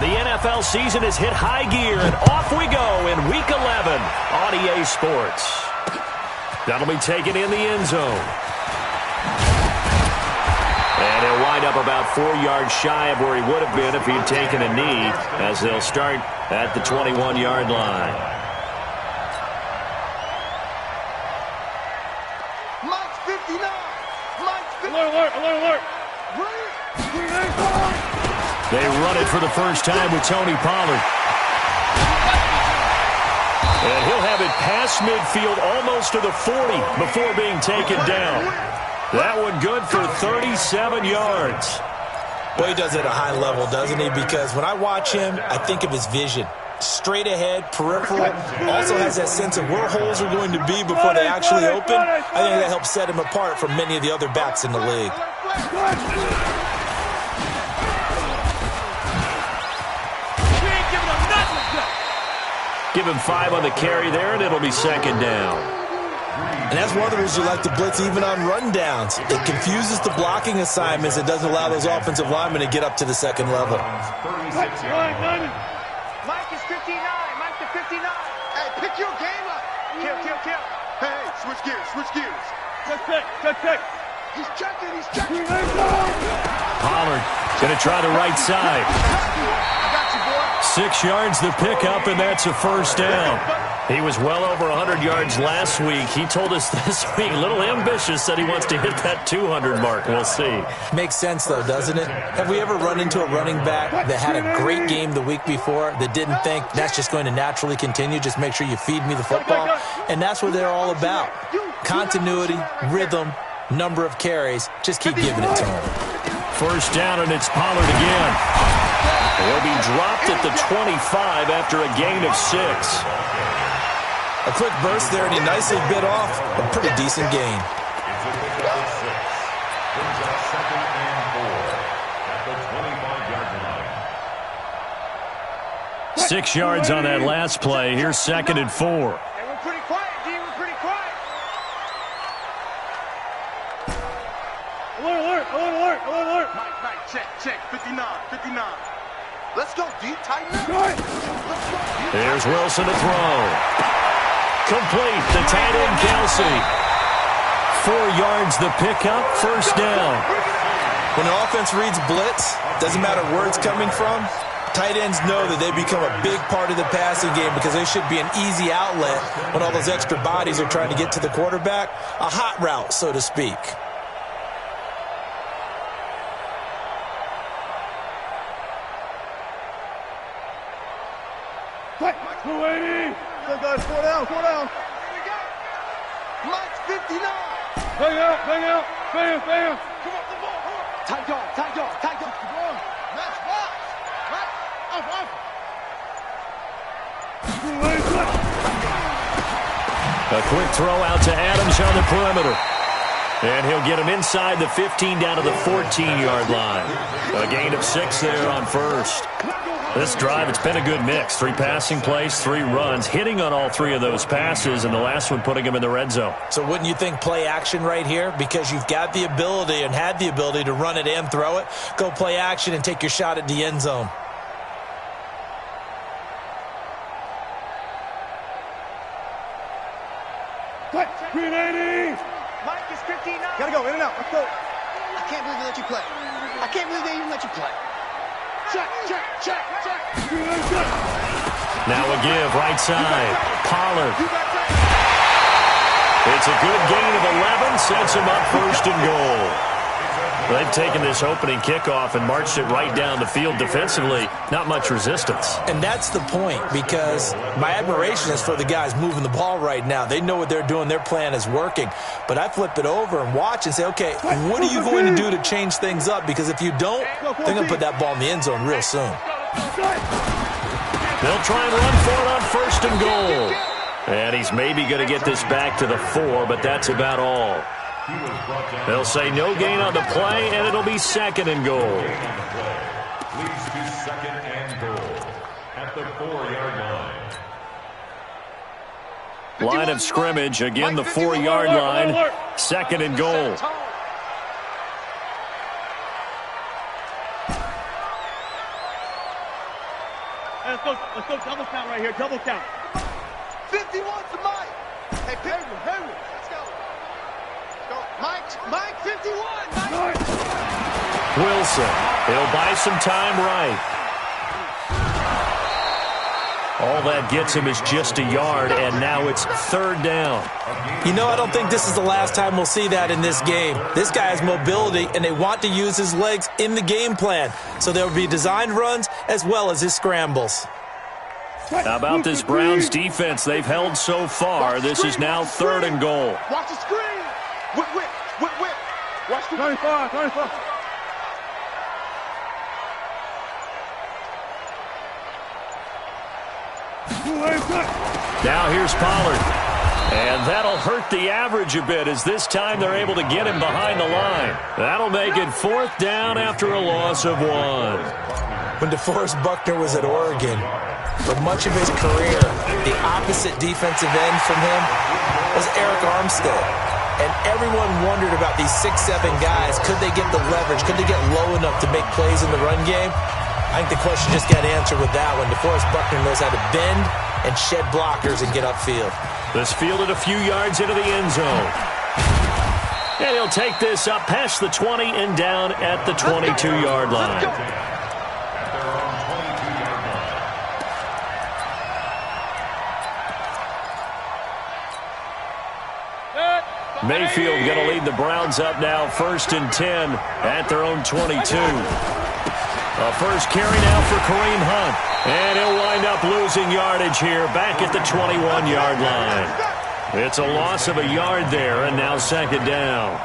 The NFL season has hit high gear, and off we go in Week 11 on EA Sports. That'll be taken in the end zone. And he'll wind up about 4 yards shy of where he would have been if he'd taken a knee, as they'll start at the 21-yard line. Mike's 59. Mike's 59. Alert. They run it for the first time with Tony Pollard. And he'll have it past midfield almost to the 40 before being taken down. That one good for 37 yards. Well, he does it at a high level, doesn't he? Because when I watch him, I think of his vision. Straight ahead, peripheral, also has that sense of where holes are going to be before they actually open. I think that helps set him apart from many of the other backs in the league. Give him 5 on the carry there, and it'll be second down. And that's one of the reasons you like to blitz even on rundowns. It confuses the blocking assignments. It doesn't allow those offensive linemen to get up to the second level. Mike is 59. Mike to 59. Hey, pick your game up. Kill. Hey, switch gears. Just pick. He's checking. Pollard going to try the right side. I got you, boy. 6 yards the pickup, and that's a first down. He was well over 100 yards last week. He told us this week, a little ambitious, that he wants to hit that 200 mark. We'll see. Makes sense, though, doesn't it? Have we ever run into a running back that had a great game the week before that didn't think that's just going to naturally continue? Just make sure you feed me the football. And that's what they're all about. Continuity, rhythm, number of carries. Just keep giving it to him. First down, and it's Pollard again. He'll be dropped at the 25 after a gain of 6. A quick burst there, and he nicely bit off a pretty decent gain. 6 yards on that last play. Here's 2nd and 4. Hey, we're pretty quiet, D. We're pretty quiet. Alert. Mike, check. 59. Let's go, D. Tighten up. Here's Wilson to throw. Complete the tight end, Kelsey. 4 yards the pickup, first down. When an offense reads blitz, doesn't matter where it's coming from, tight ends know that they become a big part of the passing game because they should be an easy outlet when all those extra bodies are trying to get to the quarterback. A hot route, so to speak. Mike, 280. Still got 4 down. Here we go. Mike's 59. Bang out. Bam. Come on, the ball. Tight dog. Nice box. Off. A quick throw out to Adams on the perimeter. And he'll get him inside the 15 down to the 14-yard line. A gain of 6 there on first. This drive, it's been a good mix. 3 passing plays, 3 runs, hitting on all 3 of those passes, and the last one putting him in the red zone. So wouldn't you think play action right here? Because you've got the ability and had the ability to run it and throw it. Go play action and take your shot at the end zone. Quick, 380. Mike is 59. Gotta go, in and out. Let's go. I can't believe they let you play. I can't believe they even let you play. Check. Now a give, right side. Pollard. It's a good gain of 11, sets him up first and goal. They've taken this opening kickoff and marched it right down the field defensively. Not much resistance. And that's the point, because my admiration is for the guys moving the ball right now. They know what they're doing. Their plan is working. But I flip it over and watch and say, okay, what are you going to do to change things up? Because if you don't, they're going to put that ball in the end zone real soon. They'll try and run for it on first and goal. And he's maybe going to get this back to the 4, but that's about all. They'll say no gain on the play, and it'll be 2nd and goal. Leads to 2nd and goal at the 4-yard line. Line of scrimmage, again the 4-yard line, 2nd and goal. Hey, let's go double count right here. Double count. 51 to Mike. Hey, Henry. Let's go. Mike, 51. Mike. Wilson, he'll buy some time right. All that gets him is just a yard, and now it's 3rd down. You know, I don't think this is the last time we'll see that in this game. This guy has mobility, and they want to use his legs in the game plan. So there will be designed runs as well as his scrambles. How about this Browns defense they've held so far? This is now 3rd and goal. Watch the screen. Whip. Watch the 25. Now here's Pollard. And that'll hurt the average a bit as this time they're able to get him behind the line. That'll make it 4th down after a loss of 1. When DeForest Buckner was at Oregon, for much of his career, the opposite defensive end from him was Eric Armstead. And everyone wondered about these 6'7" guys. Could they get the leverage? Could they get low enough to make plays in the run game? I think the question just got answered with that one. DeForest Buckner knows how to bend and shed blockers and get upfield. This fielded a few yards into the end zone. And he'll take this up past the 20 and down at the 22-yard line. Mayfield going to lead the Browns up now 1st and 10 at their own 22. A first carry now for Kareem Hunt. And he'll wind up losing yardage here back at the 21-yard line. It's a loss of a yard there, and now 2nd down.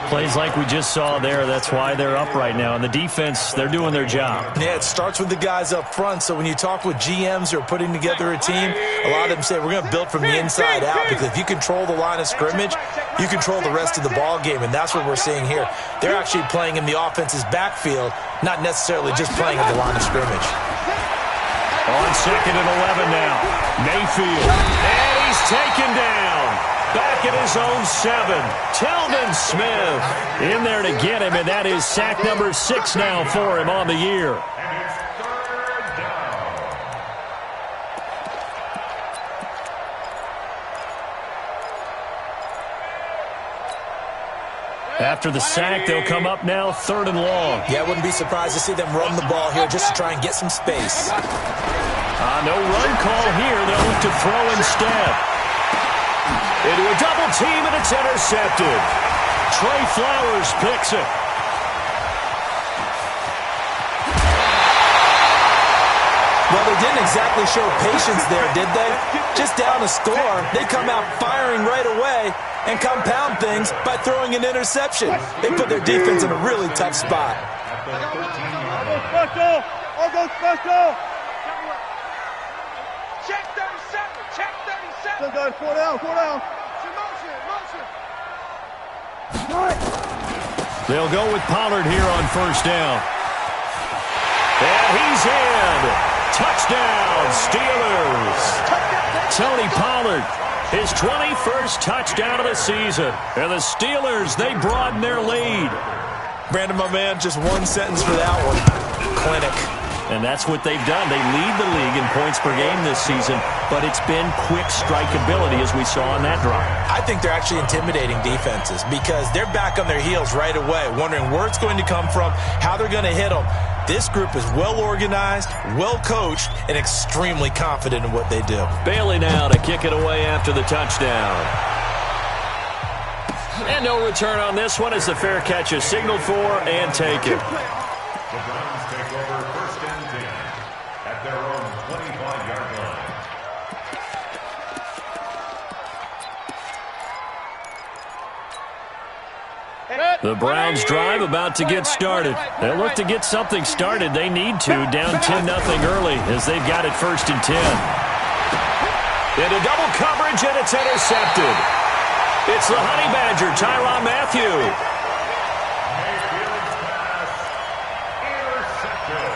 Plays like we just saw there, that's why they're up right now. And the defense, they're doing their job. Yeah, it starts with the guys up front. So when you talk with GMs who are putting together a team, a lot of them say we're going to build from the inside out, because if you control the line of scrimmage, you control the rest of the ball game, and that's what we're seeing here. They're actually playing in the offense's backfield, not necessarily just playing at the line of scrimmage. On 2nd and 11 now. Mayfield. And he's taken down. Back at his own 7. Telvin Smith in there to get him, and that is sack number 6 now for him on the year. After the sack, they'll come up now 3rd and long. Yeah, I wouldn't be surprised to see them run the ball here just to try and get some space. No run call here. They'll look to throw instead. Into a double team, and it's intercepted. Trey Flowers picks it. Well, they didn't exactly show patience there, did they? Just down a score, they come out firing right away and compound things by throwing an interception. They put their defense in a really tough spot. I'll go special. Check 37. Check 37. Still got 4 down. Motion. They'll go with Pollard here on 1st down. And he's in. Touchdown, Steelers. Tony Pollard, his 21st touchdown of the season. And the Steelers, they broaden their lead. Brandon, my man, just one sentence for that one. Clinic. And that's what they've done. They lead the league in points per game this season, but it's been quick strikeability as we saw on that drive. I think they're actually intimidating defenses because they're back on their heels right away, wondering where it's going to come from, how they're going to hit them. This group is well organized, well coached, and extremely confident in what they do. Bailey now to kick it away after the touchdown. And no return on this one as the fair catch is signaled for and taken. The Browns take over 1st and 10 at their own 25-yard line. The Browns drive about to get started. They'll look to get something started. They need to, down 10-0 early as they've got it 1st and 10. Into double coverage, and it's intercepted. It's the Honey Badger, Tyrann Mathieu. Mayfield's pass intercepted.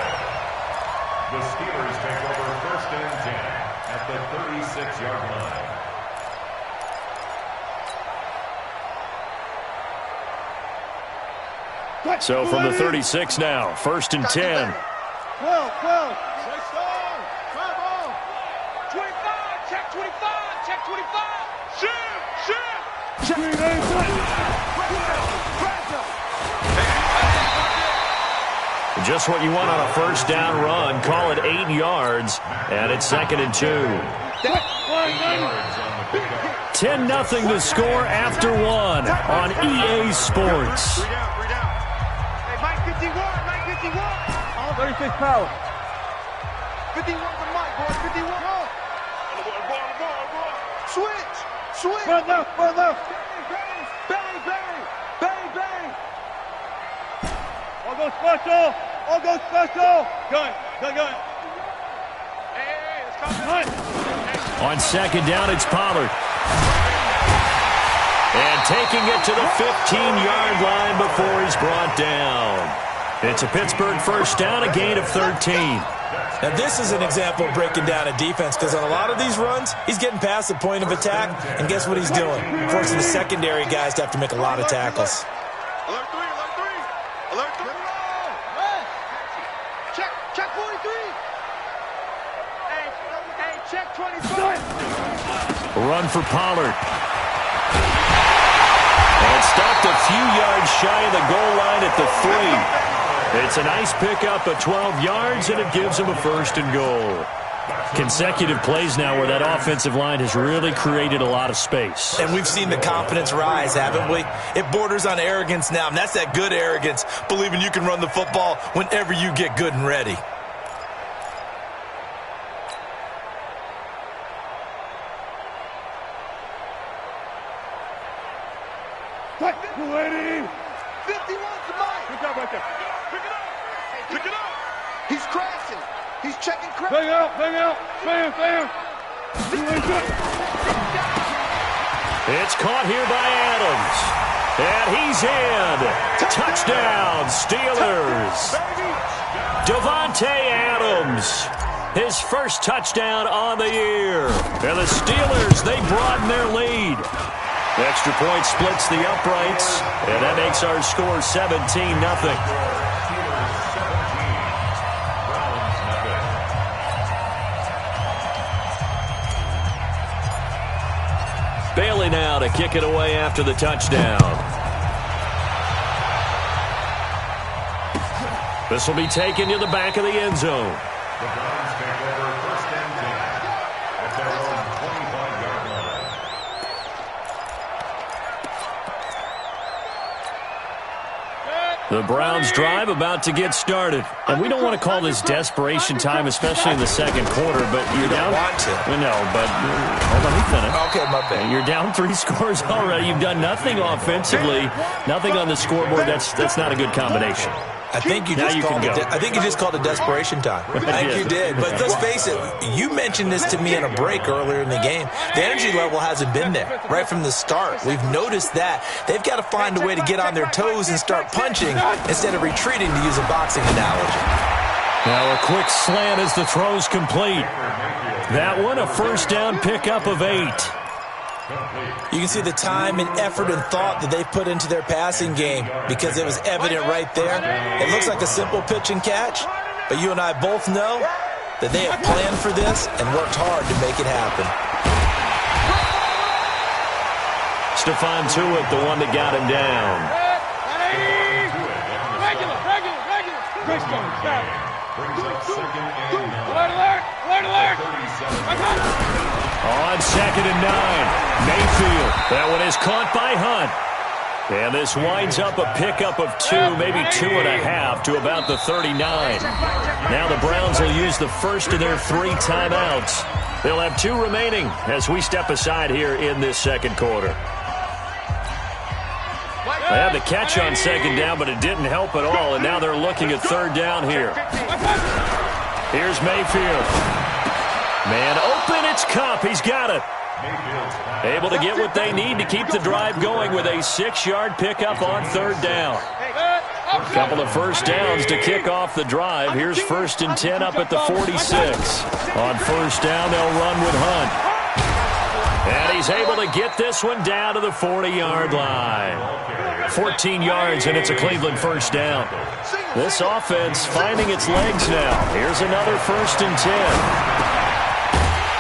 The Steelers take over 1st and 10 at the 36-yard line. So from the 36 now, 1st and 10. 12. Check 25. Check 25. Shoot. Just what you want on a first down run. Call it 8 yards, and it's 2nd and 2. 10-0 the score after 1 on EA Sports. Hey, Mike 51. Mike 51. 36 power. 51 for Mike, boys. 51. Switch. Run left. Bang, bang. Bang, bang. All go special. Gun. Hey, it's coming. On 2nd down, it's Pollard. And taking it to the 15-yard line before he's brought down. It's a Pittsburgh first down, a gain of 13. Now, this is an example of breaking down a defense, because on a lot of these runs, he's getting past the point of attack, and guess what he's doing? Forcing the secondary guys to have to make a lot of tackles. Alert 3. Check 43. Hey, check 25. Run for Pollard. And stopped a few yards shy of the goal line at the 3. It's a nice pickup of 12 yards, and it gives him a 1st and goal. Consecutive plays now where that offensive line has really created a lot of space. And we've seen the confidence rise, haven't we? It borders on arrogance now, and that's that good arrogance, believing you can run the football whenever you get good and ready. Cut. 280. 51 to Mike. Good job right there. Pick it up. He's crashing. He's checking crash. Bang out. Bam. It's caught here by Adams. And he's in. Touchdown, Steelers. Devontae Adams. His first touchdown on the year. And the Steelers, they broaden their lead. Extra point splits the uprights, and that makes our score 17-0. Bailey now to kick it away after the touchdown. This will be taken to the back of the end zone. The Browns take over 1st and 10 at their own 25-yard line. The Browns drive about to get started. And we don't want to call this desperation time, especially in the 2nd quarter, but you're down. Want to. No, but hold on, let me finish. Okay, my bad. You're down 3 scores already. You've done nothing offensively, nothing on the scoreboard. That's not a good combination. I think you just called it desperation time. I think you did. But let's face it, you mentioned this to me in a break earlier in the game. The energy level hasn't been there right from the start. We've noticed that. They've got to find a way to get on their toes and start punching instead of retreating, to use a boxing analogy. Now a quick slant as the throw's complete. That one, a first down pickup of 8. You can see the time and effort and thought that they've put into their passing game, because it was evident right there. It looks like a simple pitch and catch, but you and I both know that they have planned for this and worked hard to make it happen. Stephon Tuitt, the one that got him down. Regular. Christian, stop. Brings up 2nd and 9. Alert. On 2nd and 9, Mayfield. That one is caught by Hunt. And this winds up a pickup of 2, maybe 2.5 to about the 39. Now the Browns will use the first of their 3 timeouts. They'll have 2 remaining as we step aside here in this 2nd quarter. They had the catch on 2nd down, but it didn't help at all, and now they're looking at 3rd down here. Here's Mayfield. Man open, it's Kupp. He's got it. Able to get what they need to keep the drive going with a 6-yard pickup on 3rd down. A couple of first downs to kick off the drive. Here's 1st and 10 up at the 46. On 1st down, they'll run with Hunt. And he's able to get this one down to the 40-yard line. 14 yards, and it's a Cleveland first down. This offense finding its legs now. Here's another 1st and 10.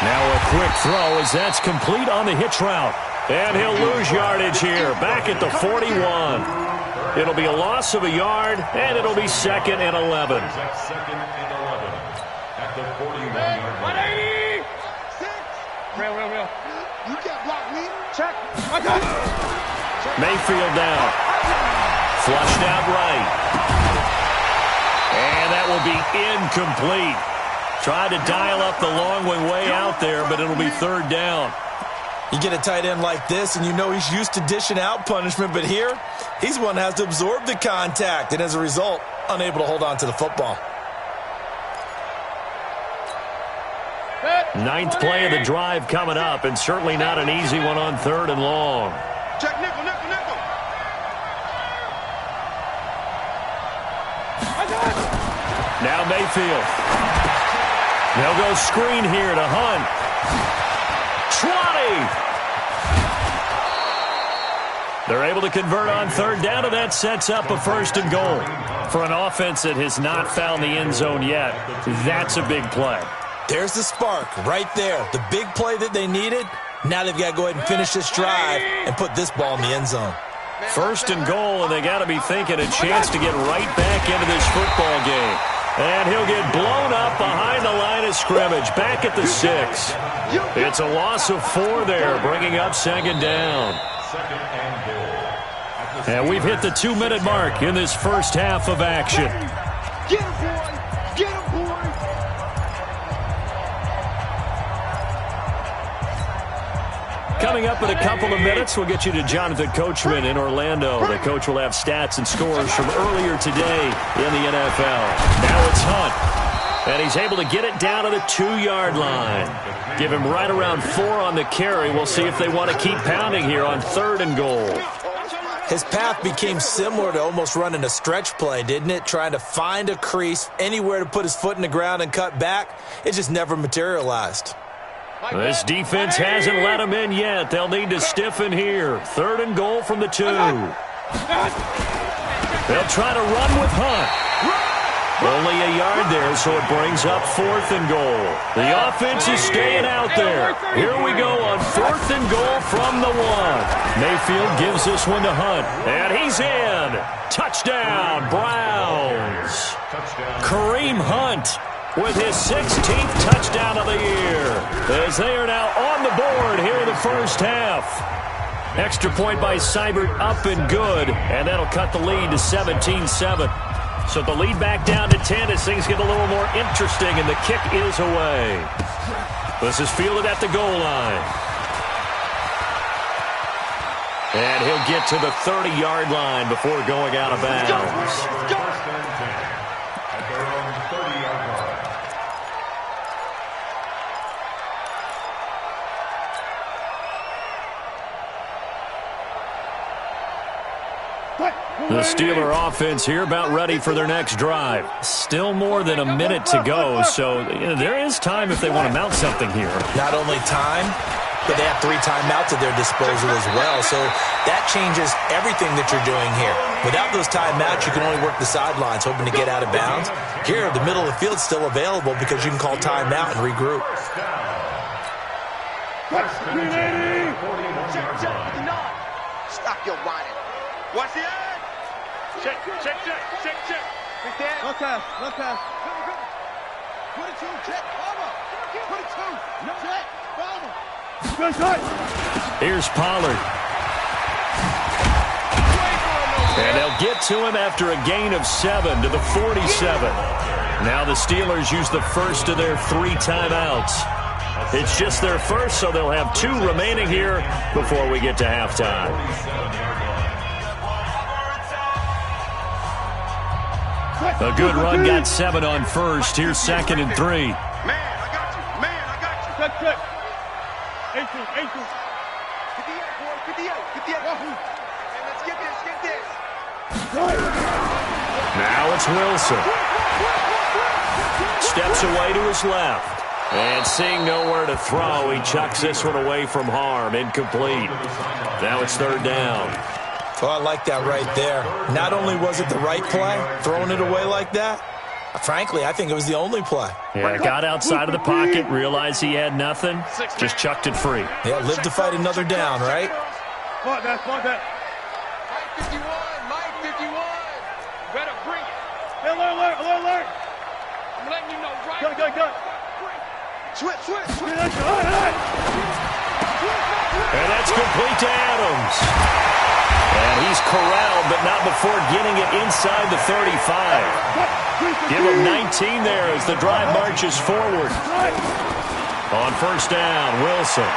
Now a quick throw as that's complete on the hitch route. And he'll lose yardage here, back at the 41. It'll be a loss of a yard, and it'll be 2nd and 11. Second and 11 at the 41-yard line. 180. Real. You can't block me. Check. Mayfield down. Flushed out right. And that will be incomplete. Tried to dial up the long way out there, but it'll be 3rd down. You get a tight end like this, and you know he's used to dishing out punishment, but here, he's one that has to absorb the contact, and as a result, unable to hold on to the football. 9th play of the drive coming up, and certainly not an easy one on 3rd and long. Check nickel. Now Mayfield. They'll go screen here to Hunt. 20! They're able to convert on 3rd down, and that sets up a 1st and goal. For an offense that has not found the end zone yet, that's a big play. There's the spark right there. The big play that they needed. Now they've got to go ahead and finish this drive and put this ball in the end zone. 1st and goal, and they got to be thinking a chance to get right back into this football game. And he'll get blown up behind the line of scrimmage, back at the 6. It's a loss of 4 there, bringing up 2nd down. 2nd and goal. And we've hit the 2-minute mark in this first half of action. Get him, boy. Get him, boy. Coming up in a couple of minutes, we'll get you to Jonathan Coachman in Orlando. The coach will have stats and scores from earlier today in the NFL. Now it's Hunt, and he's able to get it down to the 2-yard line. Give him right around 4 on the carry. We'll see if they want to keep pounding here on 3rd and goal. His path became similar to almost running a stretch play, didn't it? Trying to find a crease, anywhere to put his foot in the ground and cut back. It just never materialized. This defense hasn't let him in yet. They'll need to stiffen here. 3rd and goal from the 2. They'll try to run with Hunt. Only a yard there, so it brings up 4th and goal. The offense is staying out there. Here we go on 4th and goal from the 1. Mayfield gives this one to Hunt, and he's in. Touchdown, Browns. Kareem Hunt with his 16th touchdown of the year, as they are now on the board here in the first half. Extra point by Seibert up and good, and that'll cut the lead to 17-7. So the lead back down to 10 as things get a little more interesting, and the kick is away. This is fielded at the goal line. And he'll get to the 30-yard line before going out of bounds. The Steeler offense here about ready for their next drive. Still more than a minute to go, so there is time if they want to mount something here. Not only time, but they have 3 timeouts at their disposal as well, so that changes everything that you're doing here. Without those timeouts, you can only work the sidelines, hoping to get out of bounds. Here, the middle of the field's still available because you can call timeout and regroup. Stop your whining. Watch the edge. Check. Big Dan. No pass. Put it 2, check. Over. Put it 2. Check. Over. Good shot. Here's Pollard. And they'll get to him after a gain of 7 to the 47. Now the Steelers use the first of their 3 timeouts. It's just their first, so they'll have 2 remaining here before we get to halftime. A good run got 7 on first. Here's 2nd and 3. Man, I got you. Check. 18. Get the 8, boy. Get the 8. And let's get this. Now it's Wilson. Steps away to his left. And seeing nowhere to throw, he chucks this one away from harm. Incomplete. Now it's 3rd down. Oh, I like that right there. Not only was it the right play, throwing it away like that, Frankly, I think it was the only play. Yeah, got outside of the pocket, realized he had nothing, just chucked it free. Yeah, live to fight another down, right? Fuck that, fuck that. Mike 51, Mike 51. Better bring it. Hey, alert. I'm letting you know right Cut. Switch. And that's complete to Adams. And he's corralled, but not before getting it inside the 35. Give him 19 there as the drive marches forward. On first down, Wilson.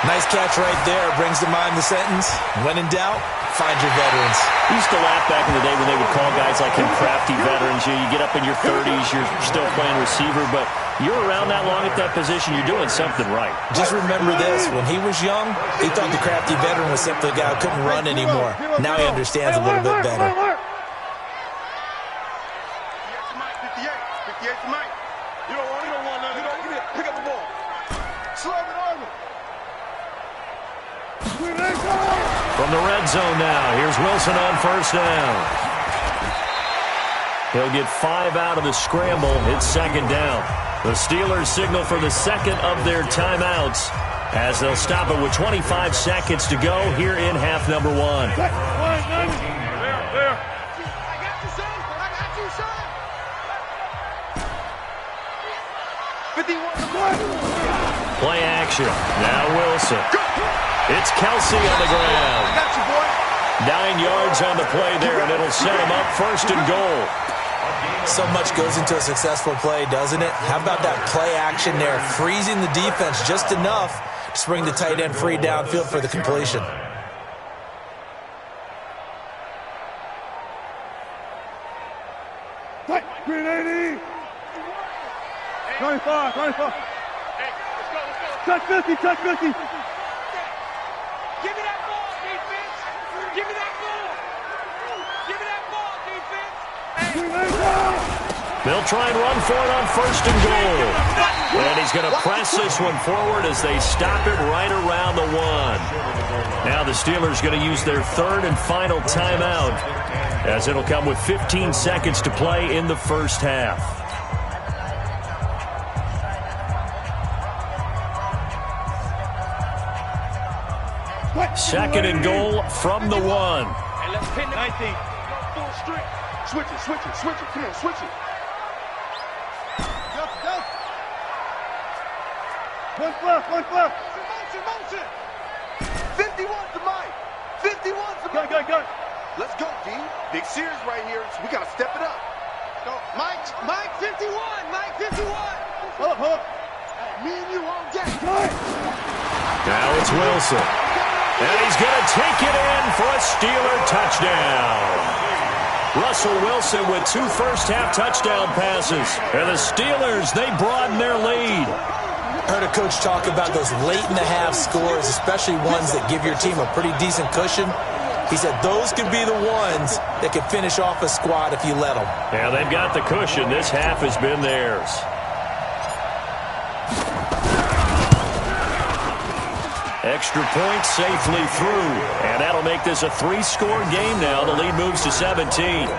Nice catch right there. Brings to mind the sentence, when in doubt, find your veterans. We used to laugh back in the day when they would call guys like him crafty veterans. You get up in your 30s, you're still playing receiver, but you're around that long at that position, you're doing something right. Just remember this. When he was young, he thought the crafty veteran was simply a guy who couldn't run anymore. Now he understands a little bit better. 58 to Mike. You don't want nothing. Give me it. Pick up the ball. Slow it over. From the red zone now, here's Wilson on first down. He'll get 5 out of the scramble. It's second down. The Steelers signal for the second of their timeouts as they'll stop it with 25 seconds to go here in half number 1. There. I got you, son. 51 to Mike. Play action. Now Wilson. It's Kelsey on the ground. I got you, boy. 9 yards on the play there, and it'll set him up first and goal. So much goes into a successful play, doesn't it? How about that play action there? Freezing the defense just enough to bring the tight end free downfield for the completion. Green 80. 25. Hey, let's go. Touch 50. Give me that ball, defense. Give me that ball, defense. They'll try and run for it on first and goal. And he's going to press this one forward as they stop it right around the 1. Now the Steelers going to use their third and final timeout as it'll come with 15 seconds to play in the first half. Second and goal from the 1. Hey, let's pin 19. full street. Switch it. Come on, switch it. Go. One flip. Motion. 51 to Mike. 51 to Mike. Go. Let's go, D. Big series right here. So we got to step it up. Go. Mike 51. Hold up. Me and you on deck. Now it's Wilson. And he's going to take it in for a Steeler touchdown. Russell Wilson with 2 first-half touchdown passes. And the Steelers, they broaden their lead. I heard a coach talk about those late-in-the-half scores, especially ones that give your team a pretty decent cushion. He said those could be the ones that could finish off a squad if you let them. Yeah, they've got the cushion. This half has been theirs. Extra point safely through. And that'll make this a 3-score game now. The lead moves to 17.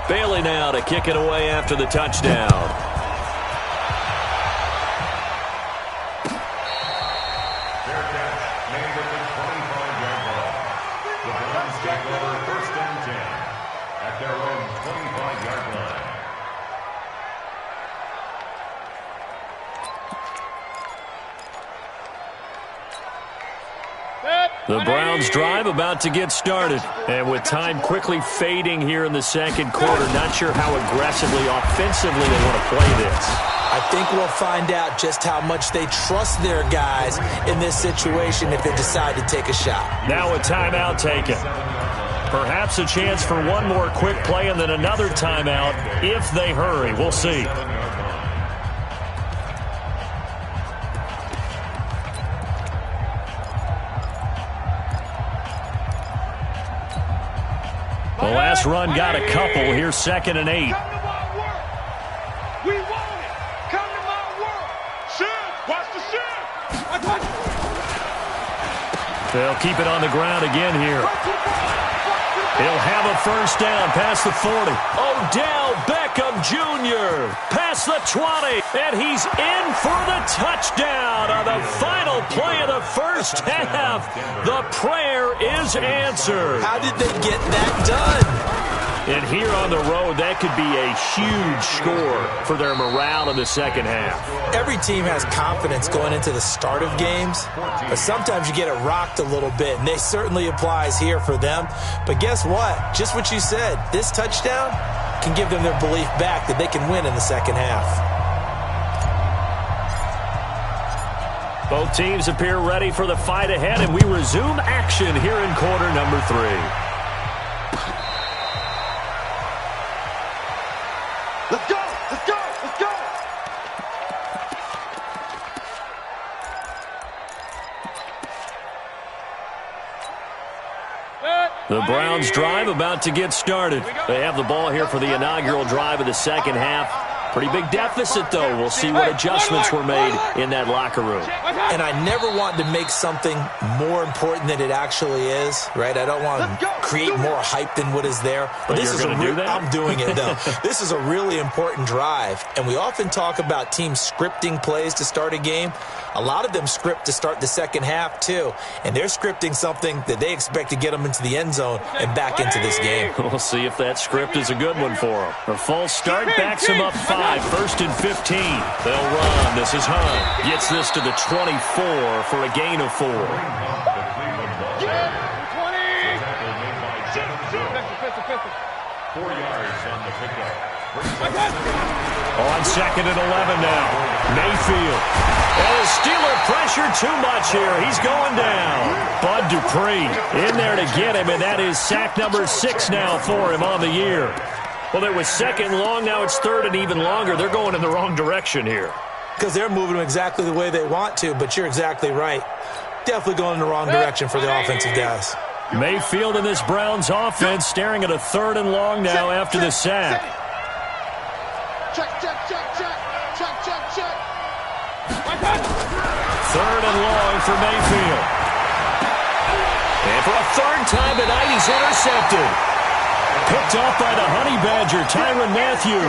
Bailey now to kick it away after the touchdown. The Browns drive about to get started. And with time quickly fading here in the second quarter, not sure how aggressively, offensively they want to play this. I think we'll find out just how much they trust their guys in this situation if they decide to take a shot. Now a timeout taken. Perhaps a chance for one more quick play and then another timeout if they hurry. We'll see. The last run got a couple. Here's 2nd and 8. We want it. They'll keep it on the ground again here. He'll have a first down past the 40. Odell Beckham Jr. past the 20. And he's in for the touchdown on the final play of the first half. The prayer is answered. How did they get that done? And here on the road, that could be a huge score for their morale in the second half. Every team has confidence going into the start of games, but sometimes you get it rocked a little bit, and it certainly applies here for them. But guess what? Just what you said, this touchdown can give them their belief back that they can win in the second half. Both teams appear ready for the fight ahead, and we resume action here in quarter number 3. Let's go! Let's go! Let's go! The Browns drive about to get started. They have the ball here for the inaugural drive of the second half. Pretty big deficit, though. We'll see what adjustments were made in that locker room. And I never want to make something more important than it actually is, right? I don't want to create more hype than what is there. But this is going to do that? I'm doing it, though. This is a really important drive. And we often talk about teams scripting plays to start a game. A lot of them script to start the second half, too. And they're scripting something that they expect to get them into the end zone and back into this game. We'll see if that script is a good one for them. A false start backs them up 5. First and 15. They'll run. This is Hunt. Gets this to the 24 for a gain of 4. 20. On second and 11 now. Mayfield. Oh, Steeler pressure too much here. He's going down. Bud Dupree in there to get him, and that is sack number 6 now for him on the year. Well, it was second long. Now it's third and even longer. They're going in the wrong direction here. Because they're moving them exactly the way they want to, but you're exactly right. Definitely going in the wrong direction for the offensive guys. Mayfield and this Browns offense staring at a third and long now after the sack. Check, check, check, check. Check, check, check. Third and long for Mayfield. And for a third time tonight, he's intercepted. Picked off by the Honey Badger, Tyrann Mathieu.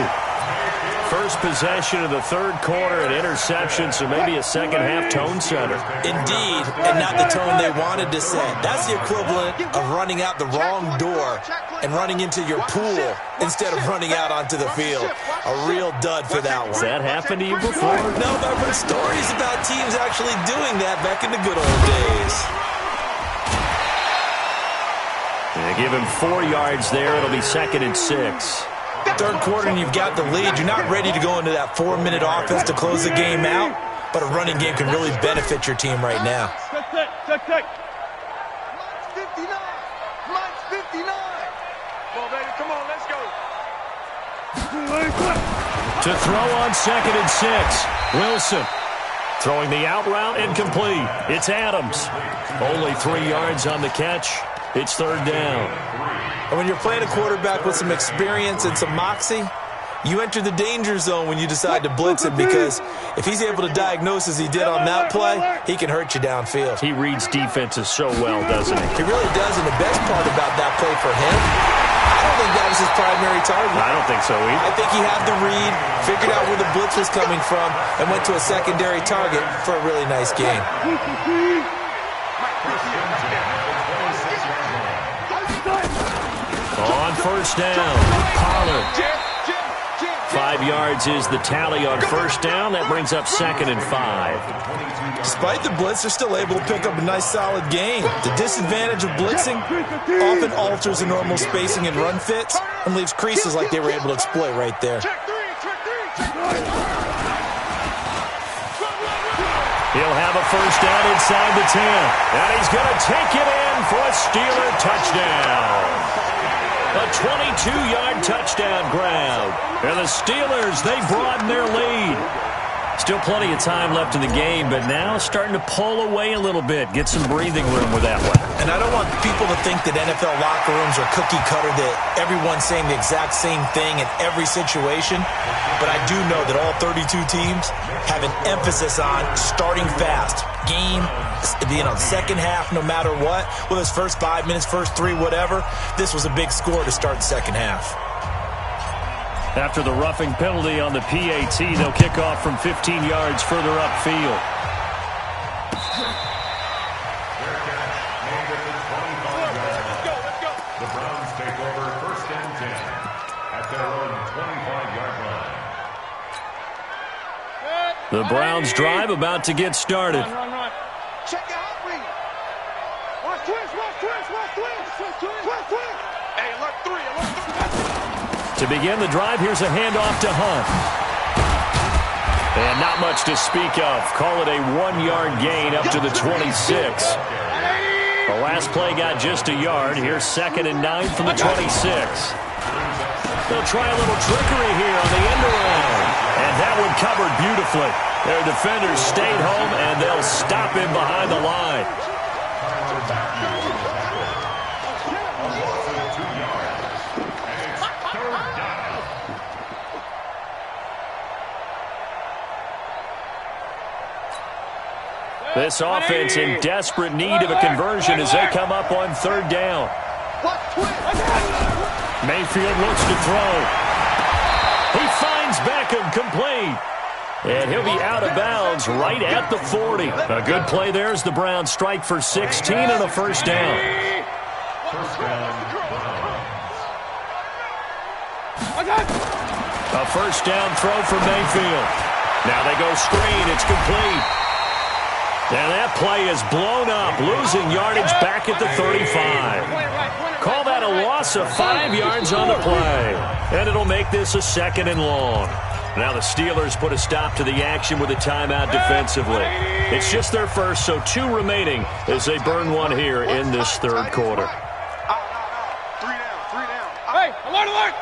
First possession of the third quarter, an interception, so maybe a second-half tone setter. Indeed, and not the tone they wanted to set. That's the equivalent of running out the wrong door and running into your pool instead of running out onto the field. A real dud for that one. Has that happened to you before? No, but I've heard stories about teams actually doing that back in the good old days. They give him 4 yards there. It'll be second and 6. Third quarter and you've got the lead. You're not ready to go into that 4-minute offense to close the game out, but a running game can really benefit your team right now. Check, check. Mine's 59. Mine's 59. Come on, baby. Come on, let's go. To throw on second and 6. Wilson throwing the out route incomplete. It's Adams. Only 3 yards on the catch. It's third down. And when you're playing a quarterback with some experience and some moxie, you enter the danger zone when you decide to blitz him, because if he's able to diagnose as he did on that play, he can hurt you downfield. He reads defenses so well, doesn't he? He really does, and the best part about that play for him, I don't think that was his primary target. I don't think so either. I think he had the read, figured out where the blitz was coming from, and went to a secondary target for a really nice game. On first down, Pollard. 5 yards is the tally on first down. That brings up second and 5. Despite the blitz, they're still able to pick up a nice, solid gain. The disadvantage of blitzing often alters the normal spacing and run fits and leaves creases like they were able to exploit right there. He'll have a first down inside the 10. And he's going to take it in for a Steeler touchdown. A 22-yard touchdown grab. And the Steelers, they broaden their lead. Still plenty of time left in the game, but now starting to pull away a little bit. Get some breathing room with that one. And I don't want people to think that NFL locker rooms are cookie cutter, that everyone's saying the exact same thing in every situation. But I do know that all 32 teams have an emphasis on starting fast. Game, second half, no matter what. Whether it's first 5 minutes, first 3, whatever. This was a big score to start the second half. After the roughing penalty on the PAT, they'll kick off from 15 yards further upfield. The Browns take over first and 10 at their own 25-yard line. The Browns drive about to get started. Run. Check your hot read. Watch twist. Hey, alert three. To begin the drive, here's a handoff to Hunt. And not much to speak of. Call it a 1-yard gain up to the 26. The last play got just a yard. Here's 2nd and 9 from the 26. They'll try a little trickery here on the end around. And that one covered beautifully. Their defenders stayed home, and they'll stop him behind the line. This offense in desperate need of a conversion as they come up on 3rd down. Mayfield looks to throw. He finds Beckham complete. And he'll be out of bounds right at the 40. A good play there as the Browns strike for 16 and a first down. A first down throw for Mayfield. Now they go screen. It's complete. And that play is blown up, losing yardage back at the 35. Call that a loss of 5 yards on the play. And it'll make this a 2nd and long. Now the Steelers put a stop to the action with a timeout defensively. It's just their first, so 2 remaining as they burn one here in this 3rd quarter. Hey, alert!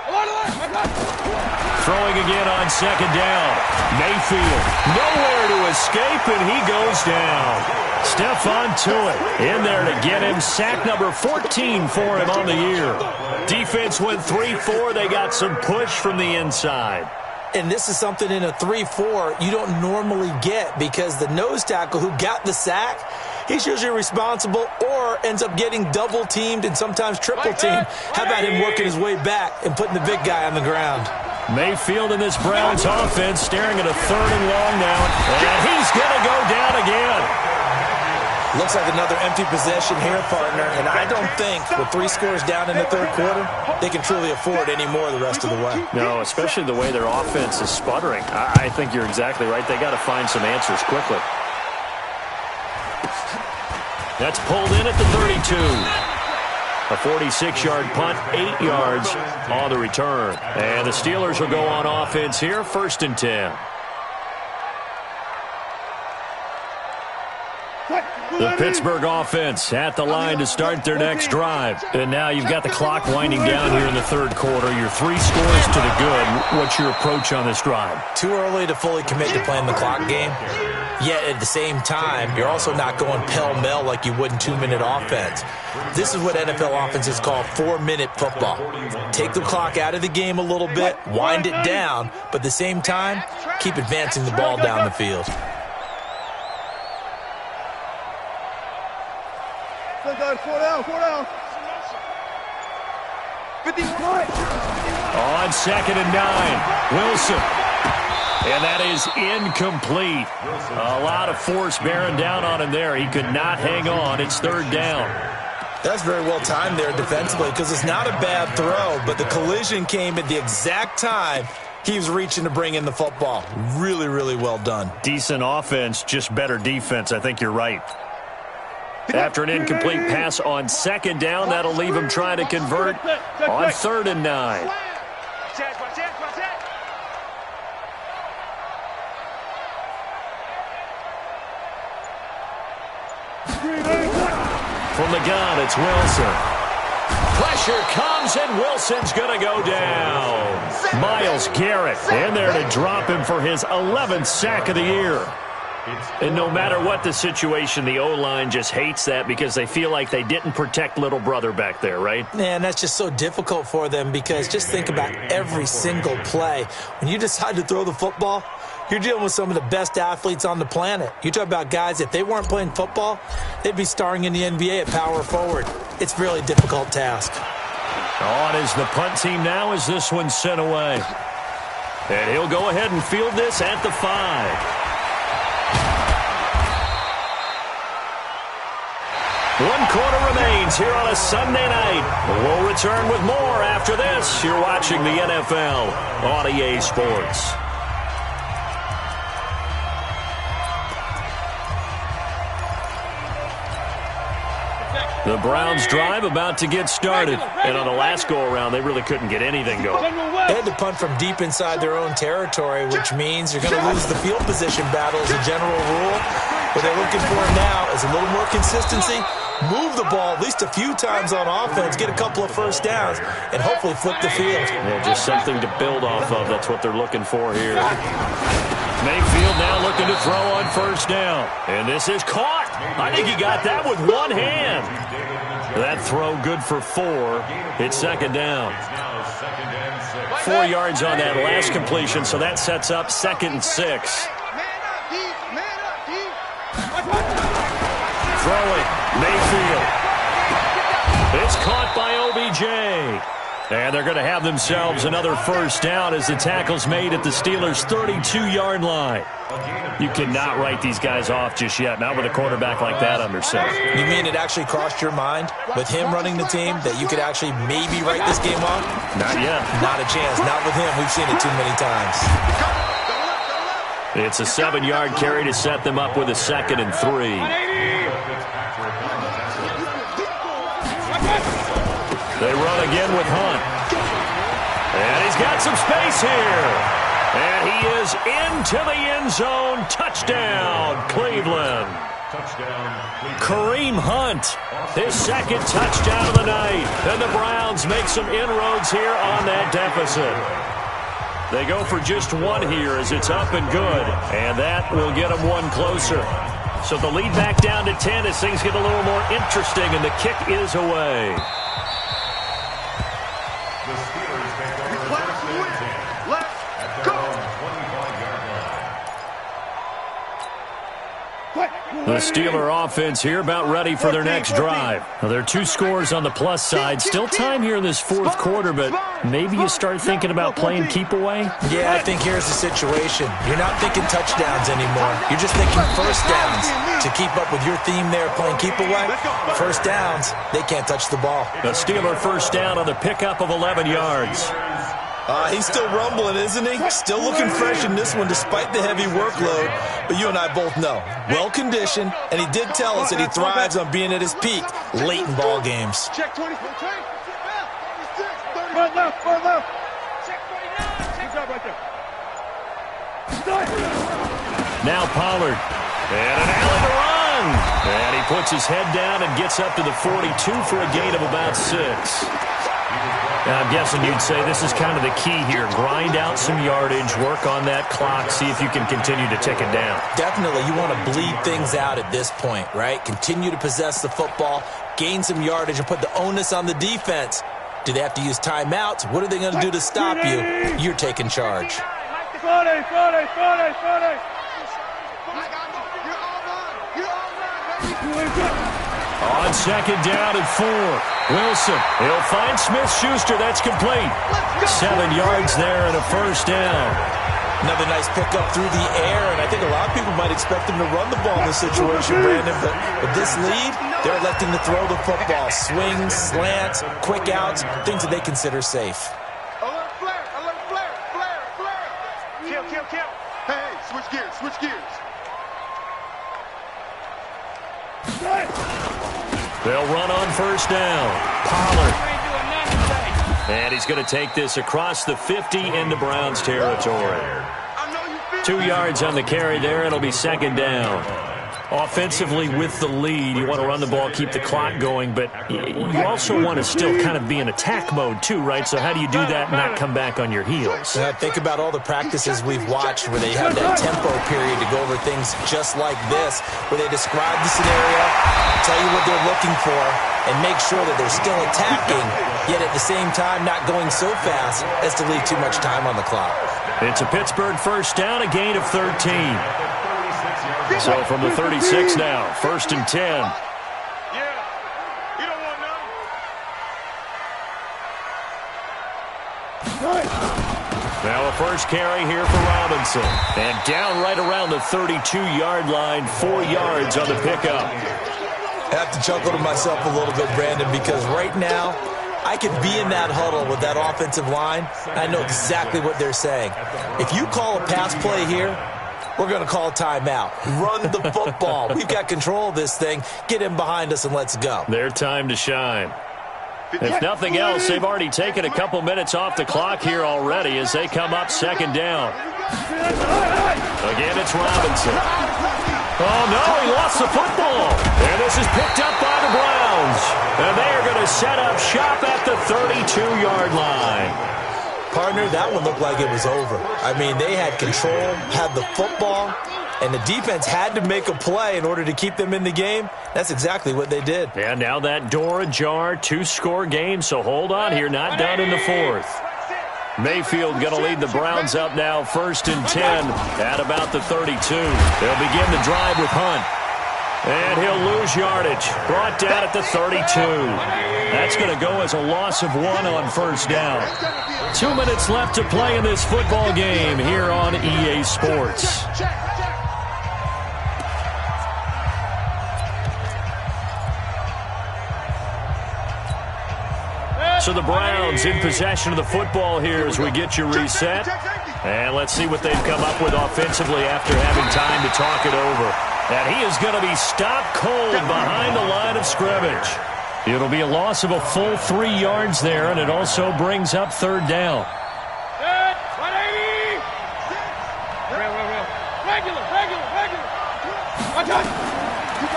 Throwing again on 2nd down. Mayfield, nowhere to escape, and he goes down. Stephon Tuitt in there to get him. Sack number 14 for him on the year. Defense went 3-4. They got some push from the inside. And this is something in a 3-4 you don't normally get, because the nose tackle who got the sack, he's usually responsible or ends up getting double-teamed and sometimes triple-teamed. How about him working his way back and putting the big guy on the ground? Mayfield in this Browns offense staring at a 3rd and long now. And he's going to go down again. Looks like another empty possession here, partner. And I don't think with 3 scores down in the 3rd quarter, they can truly afford any more the rest of the way. No, especially the way their offense is sputtering. I think you're exactly right. They got to find some answers quickly. That's pulled in at the 32. A 46-yard punt, 8 yards on the return. And the Steelers will go on offense here, 1st and 10. The Pittsburgh offense at the line to start their next drive. And now you've got the clock winding down here in the 3rd quarter. Your 3 scores to the good. What's your approach on this drive? Too early to fully commit to playing the clock game. Yet at the same time, you're also not going pell-mell like you would in 2-minute offense. This is what NFL offenses call 4-minute football. Take the clock out of the game a little bit, wind it down, but at the same time, keep advancing the ball down the field. Four down. On 2nd and 9, Wilson. And that is incomplete. A lot of force bearing down on him there. He could not hang on. It's 3rd down. That's very well timed there defensively, because it's not a bad throw, but the collision came at the exact time he was reaching to bring in the football. Really, really well done. Decent offense, just better defense. I think you're right. After an incomplete pass on 2nd down, that'll leave him trying to convert on 3rd and 9. From the gun, it's Wilson. Pressure comes, and Wilson's going to go down. Myles Garrett in there to drop him for his 11th sack of the year. And no matter what the situation, the O-line just hates that because they feel like they didn't protect little brother back there, right? Man, that's just so difficult for them because just think about every single play. When you decide to throw the football, you're dealing with some of the best athletes on the planet. You talk about guys, if they weren't playing football, they'd be starring in the NBA at power forward. It's a really difficult task. On is the punt team now as this one's sent away. And he'll go ahead and field this at the 5. 1 quarter remains here on a Sunday night. We'll return with more after this. You're watching the NFL on EA Sports. The Browns drive about to get started. And on the last go-around, they really couldn't get anything going. They had to punt from deep inside their own territory, which means you're going to lose the field position battle as a general rule. What they're looking for now is a little more consistency, move the ball at least a few times on offense, get a couple of first downs, and hopefully flip the field. Yeah, just something to build off of. That's what they're looking for here. Mayfield now looking to throw on first down. And this is caught. I think he got that with one hand. That throw good for 4. It's second down. 4 yards on that last completion, so that sets up 2nd and 6. Throwing, Mayfield. It's caught by OBJ. And they're going to have themselves another first down as the tackle's made at the Steelers' 32-yard line. You cannot write these guys off just yet, not with a quarterback like that under center. You mean it actually crossed your mind with him running the team that you could actually maybe write this game off? Not yet. Not a chance. Not with him. We've seen it too many times. It's a 7-yard carry to set them up with a 2nd and 3. They run again with Hunt. And he's got some space here. And he is into the end zone. Touchdown, Cleveland. Kareem Hunt, his 2nd touchdown of the night. And the Browns make some inroads here on that deficit. They go for just 1 here as it's up and good. And that will get them 1 closer. So the lead back down to 10 as things get a little more interesting, and the kick is away. The Steeler offense here about ready for their next drive. Now, there are 2 scores on the plus side. Still time here in this 4th quarter, but maybe you start thinking about playing keep away? Yeah, I think here's the situation. You're not thinking touchdowns anymore. You're just thinking first downs. To keep up with your theme there, playing keep away, first downs, they can't touch the ball. The Steeler first down on the pickup of 11 yards. He's still rumbling, isn't he? Still looking fresh in this one despite the heavy workload. But you and I both know, well-conditioned, and he did tell us that he thrives on being at his peak late in ball games. Check 24. Front left, front left. Check 49. Good job right there. Now Pollard. And an alley to run. And he puts his head down and gets up to the 42 for a gain of about 6. Now, I'm guessing you'd say this is kind of the key here. Grind out some yardage, work on that clock, see if you can continue to tick it down. Definitely. You want to bleed things out at this point, right? Continue to possess the football, gain some yardage, and put the onus on the defense. Do they have to use timeouts? What are they going to do to stop you? You're taking charge. Friday. On second down and 4. Wilson, he'll find Smith-Schuster. That's complete. 7 yards there and a first down. Another nice pickup through the air, and I think a lot of people might expect them to run the ball in this situation, Brandon. But with this lead, they're electing to throw the football. Swings, slants, quick outs, things that they consider safe. Alert flare. Kill. Hey, switch gears. They'll run on first down. Pollard. And he's going to take this across the 50 into Browns territory. 2 yards on the carry there. It'll be second down. Offensively with the lead, you want to run the ball, keep the clock going, but you also want to still kind of be in attack mode too, right? So how do you do that and not come back on your heels? Think about all the practices we've watched where they have that tempo period to go over things just like this, where they describe the scenario, tell you what they're looking for, and make sure that they're still attacking, yet at the same time not going so fast as to leave too much time on the clock. It's a Pittsburgh first down, a gain of 13. So from the 36 now, 1st and 10. Yeah, you don't want none. Now a first carry here for Robinson. And down right around the 32-yard line, 4 yards on the pickup. I have to chuckle to myself a little bit, Brandon, because right now I could be in that huddle with that offensive line. I know exactly what they're saying. If you call a pass play here, we're going to call timeout. Run the football. We've got control of this thing. Get him behind us and let's go. Their time to shine. If nothing else, they've already taken a couple minutes off the clock here already as they come up 2nd down. Again, it's Robinson. Oh, no, he lost the football. And this is picked up by the Browns. And they are going to set up shop at the 32-yard line. Partner, that one looked like it was over. I mean, they had control, had the football, and the defense had to make a play in order to keep them in the game. That's exactly what they did. And now that door ajar, 2-score game, so hold on here, not done in the 4th. Mayfield going to lead the Browns up now, 1st and 10 at about the 32. They'll begin the drive with Hunt. And he'll lose yardage. Brought down at the 32. That's going to go as a loss of 1 on 1st down. 2 minutes left to play in this football game here on EA Sports. So the Browns in possession of the football here as we get you reset. And let's see what they've come up with offensively after having time to talk it over. And he is going to be stopped cold behind the line of scrimmage. It'll be a loss of a full 3 yards there, and it also brings up 3rd down.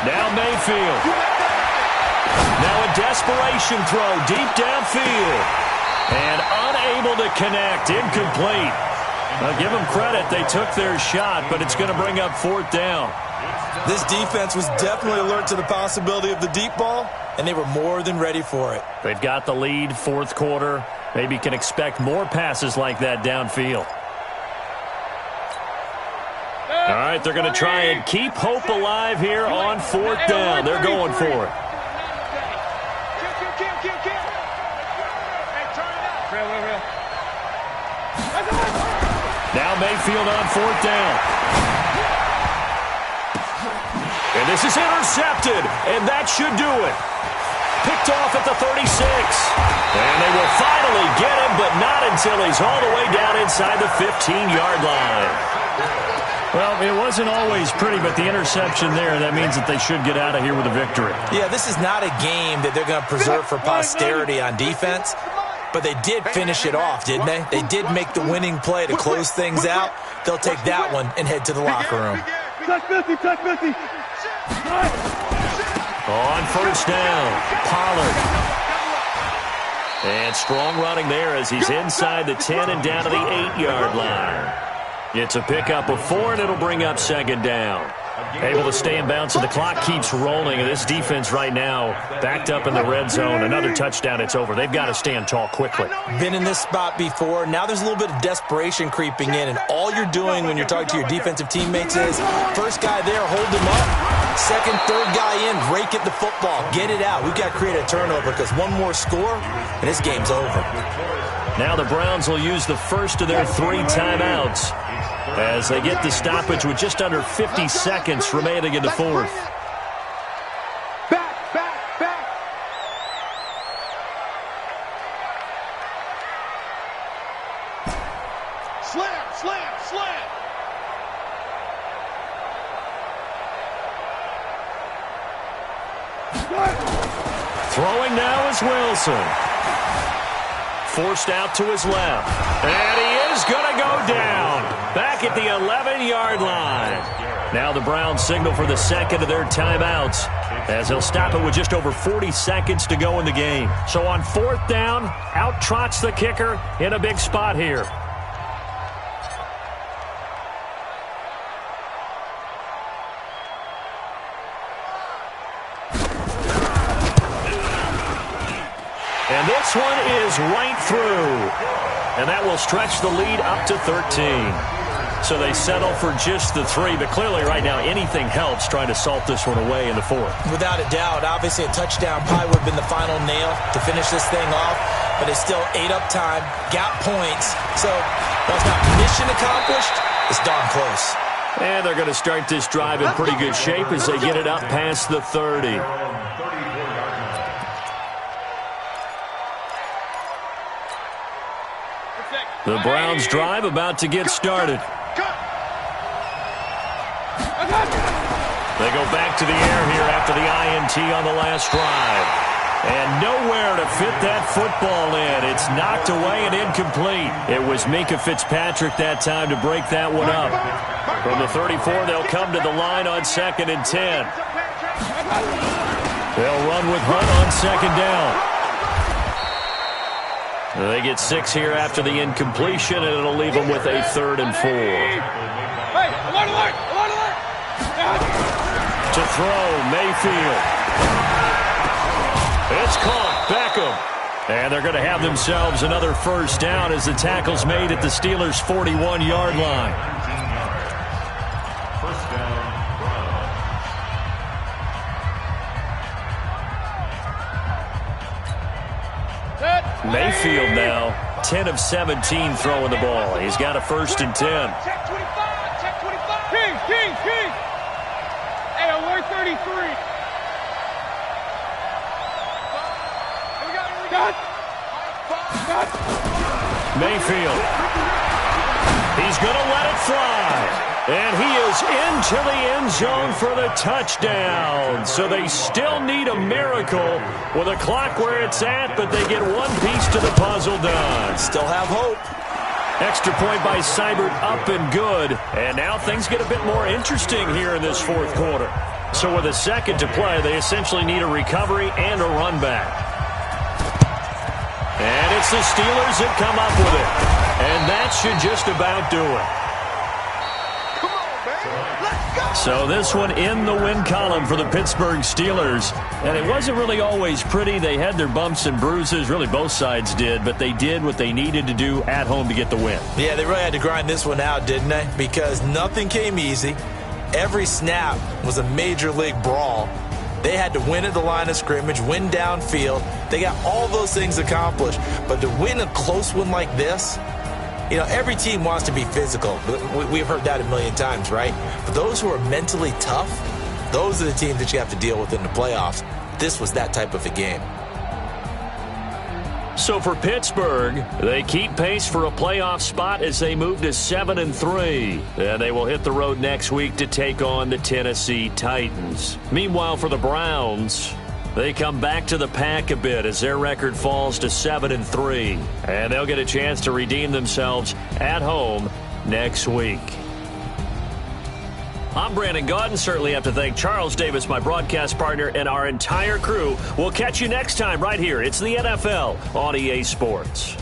Now Mayfield. Now a desperation throw deep downfield. And unable to connect, incomplete. I'll give them credit, they took their shot, but it's going to bring up 4th down. This defense was definitely alert to the possibility of the deep ball, and they were more than ready for it. They've got the lead, 4th quarter. Maybe can expect more passes like that downfield. All right, they're going to try and keep hope alive here on 4th down. They're going for it. Now Mayfield on 4th down. And this is intercepted, and that should do it. Picked off at the 36. And they will finally get him, but not until he's all the way down inside the 15-yard line. Well, it wasn't always pretty, but the interception there, that means that they should get out of here with a victory. Yeah, this is not a game that they're going to preserve for posterity on defense, but they did finish it off, didn't they? They did make the winning play to close things out. They'll take that one and head to the locker room. Touch 50, touch 50. On 1st down, Pollard. And strong running there as he's inside the 10 and down to the 8-yard line. It's a pickup of 4, and it'll bring up 2nd down. Able to stay in bounds, so the clock keeps rolling. And this defense right now backed up in the red zone. Another touchdown, it's over. They've got to stand tall quickly. Been in this spot before. Now there's a little bit of desperation creeping in, and all you're doing when you're talking to your defensive teammates is first guy there, hold him up. Second, third guy in, rake at the football. Get it out. We've got to create a turnover because one more score, and this game's over. Now the Browns will use the first of their 3 timeouts as they get the stoppage with just under 50 seconds remaining in the 4th. Back. Slam. Throwing now is Wilson. Forced out to his left. And he is is going to go down. Back at the 11-yard line. Now the Browns signal for the second of their timeouts, as they'll stop it with just over 40 seconds to go in the game. So on fourth down, out trots the kicker in a big spot here. And this one is right through. And that will stretch the lead up to 13. So they settle for just the 3, but clearly right now anything helps trying to salt this one away in the 4th. Without a doubt, obviously a touchdown probably would have been the final nail to finish this thing off, but it's still ate up time, got points. So while it's not mission accomplished, it's darn close. And they're going to start this drive in pretty good shape as they get it up past the 30. The Browns drive about to get started. They go back to the air here after the INT on the last drive. And nowhere to fit that football in. It's knocked away and incomplete. It was Minkah Fitzpatrick that time to break that one up. From the 34, they'll come to the line on 2nd and 10. They'll run with Hunt on 2nd down. They get 6 here after the incompletion, and it'll leave them with a 3rd and 4. Hey, alert, alert, alert, alert. To throw, Mayfield. It's caught, Beckham. And they're going to have themselves another first down as the tackle's made at the Steelers' 41-yard line. First down, Browns. Mayfield now, 10 of 17 throwing the ball. He's got a 1st and 10. Check 25, check 25. King. Hey, alert 33. Got. Mayfield. He's going to let it fly. And he is into the end zone for the touchdown. So they still need a miracle with a clock where it's at, but they get one piece to the puzzle done. Still have hope. Extra point by Seibert, up and good. And now things get a bit more interesting here in this 4th quarter. So with a second to play, they essentially need a recovery and a run back. And it's the Steelers that come up with it. And that should just about do it. So this one in the win column for the Pittsburgh Steelers. And it wasn't really always pretty. They had their bumps and bruises. Really, both sides did. But they did what they needed to do at home to get the win. Yeah, they really had to grind this one out, didn't they? Because nothing came easy. Every snap was a major league brawl. They had to win at the line of scrimmage, win downfield. They got all those things accomplished. But to win a close one like this, you know, every team wants to be physical. We've heard that a million times, right? But those who are mentally tough, those are the teams that you have to deal with in the playoffs. This was that type of a game. So for Pittsburgh, they keep pace for a playoff spot as they move to 7-3. And they will hit the road next week to take on the Tennessee Titans. Meanwhile, for the Browns, they come back to the pack a bit as their record falls to 7-3. And they'll get a chance to redeem themselves at home next week. I'm Brandon Gaudin. Certainly have to thank Charles Davis, my broadcast partner, and our entire crew. We'll catch you next time right here. It's the NFL on EA Sports.